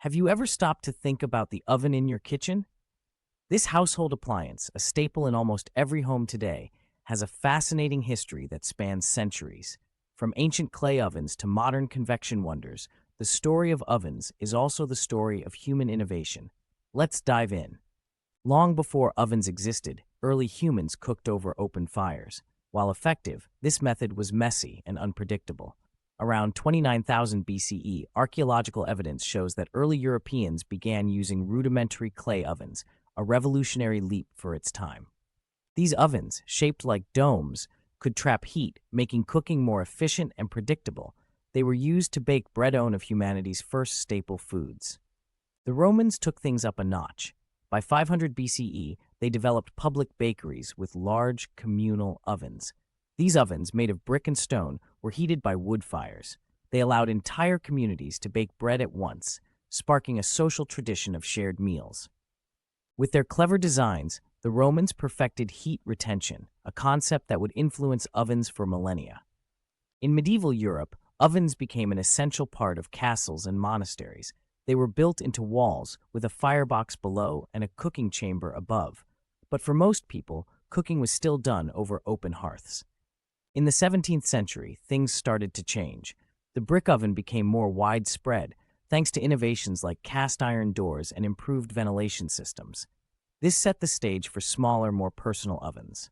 Have you ever stopped to think about the oven in your kitchen? This household appliance, a staple in almost every home today, has a fascinating history that spans centuries. From ancient clay ovens to modern convection wonders, the story of ovens is also the story of human innovation. Let's dive in. Long before ovens existed, early humans cooked over open fires. While effective, this method was messy and unpredictable. Around 29,000 BCE, archaeological evidence shows that early Europeans began using rudimentary clay ovens, a revolutionary leap for its time. These ovens, shaped like domes, could trap heat, making cooking more efficient and predictable. They were used to bake bread, one of humanity's first staple foods. The Romans took things up a notch. By 500 BCE, they developed public bakeries with large communal ovens. These ovens, made of brick and stone, were heated by wood fires. They allowed entire communities to bake bread at once, sparking a social tradition of shared meals. With their clever designs, the Romans perfected heat retention, a concept that would influence ovens for millennia. In medieval Europe, ovens became an essential part of castles and monasteries. They were built into walls with a firebox below and a cooking chamber above. But for most people, cooking was still done over open hearths. In the 17th century, things started to change. The brick oven became more widespread, thanks to innovations like cast iron doors and improved ventilation systems. This set the stage for smaller, more personal ovens.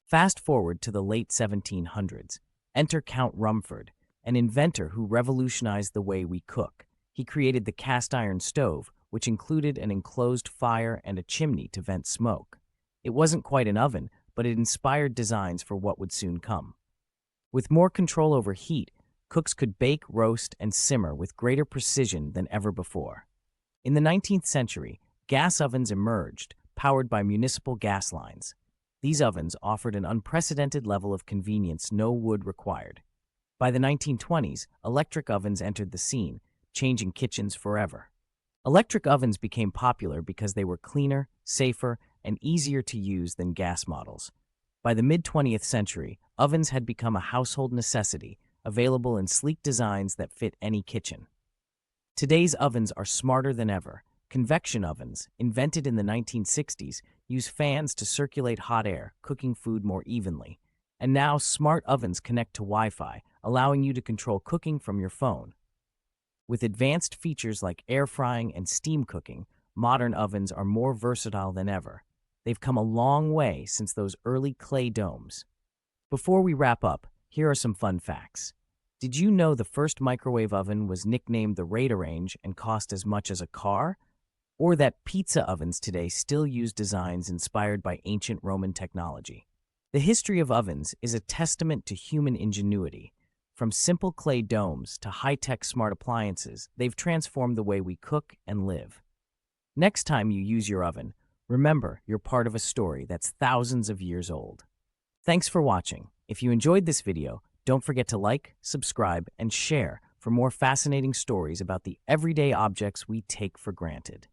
Fast forward to the late 1700s. Enter Count Rumford, an inventor who revolutionized the way we cook. He created the cast iron stove, which included an enclosed fire and a chimney to vent smoke. It wasn't quite an oven, but it inspired designs for what would soon come. With more control over heat, cooks could bake, roast, and simmer with greater precision than ever before. In the 19th century, gas ovens emerged, powered by municipal gas lines. These ovens offered an unprecedented level of convenience, no wood required. By the 1920s, electric ovens entered the scene, changing kitchens forever. Electric ovens became popular because they were cleaner, safer, and easier to use than gas models. By the mid-20th century, ovens had become a household necessity, available in sleek designs that fit any kitchen. Today's ovens are smarter than ever. Convection ovens, invented in the 1960s, use fans to circulate hot air, cooking food more evenly. And now, smart ovens connect to Wi-Fi, allowing you to control cooking from your phone. With advanced features like air frying and steam cooking, modern ovens are more versatile than ever. They've come a long way since those early clay domes. Before we wrap up, here are some fun facts. Did you know the first microwave oven was nicknamed the Radarange and cost as much as a car? Or that pizza ovens today still use designs inspired by ancient Roman technology? The history of ovens is a testament to human ingenuity. From simple clay domes to high-tech smart appliances, they've transformed the way we cook and live. Next time you use your oven, remember you're part of a story that's thousands of years old. Thanks for watching. If you enjoyed this video, don't forget to like, subscribe, and share for more fascinating stories about the everyday objects we take for granted.